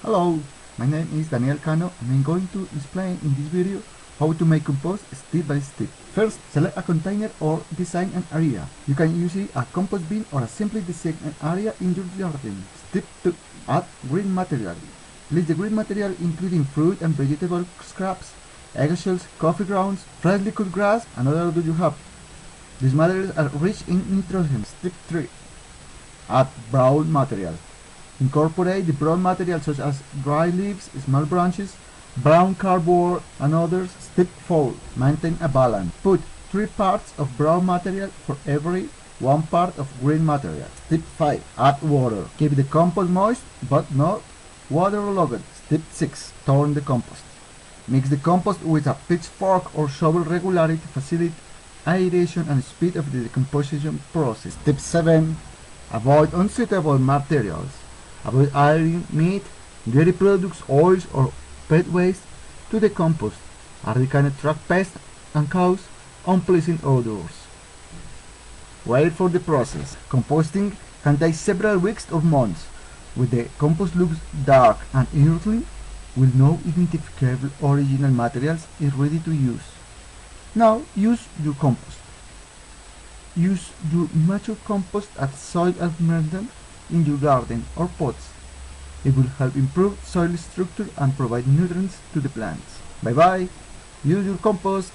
Hello, my name is Cano and I'm going to explain in this video how to make compost step by step. First, select a container or design an area. You can use a compost bin or simply design an area in your garden. Step 2. Add green material. List the green material including fruit and vegetable scraps, eggshells, coffee grounds, freshly cut grass, and other you have. These materials are rich in nitrogen. Step 3. Add brown material. Incorporate the brown material such as dry leaves, small branches, brown cardboard, and others. Step 4. Maintain a balance. Put 3 parts of brown material for every 1 part of green material. Step 5. Add water. Keep the compost moist but not waterlogged. Step 6. Turn the compost. Mix the compost with a pitchfork or shovel regularly to facilitate aeration and speed of the decomposition process. Step 7. Avoid unsuitable materials. Avoid adding meat, dairy products, oils, or pet waste to the compost, as they can attract pests and cause unpleasant odors. Wait for the process. Composting can take several weeks or months. When the compost looks dark and earthy, with no identifiable original materials, is ready to use. Now use your compost. Use your mature compost as soil amendment in your garden or pots. It will help improve soil structure and provide nutrients to the plants. Bye bye! Use your compost!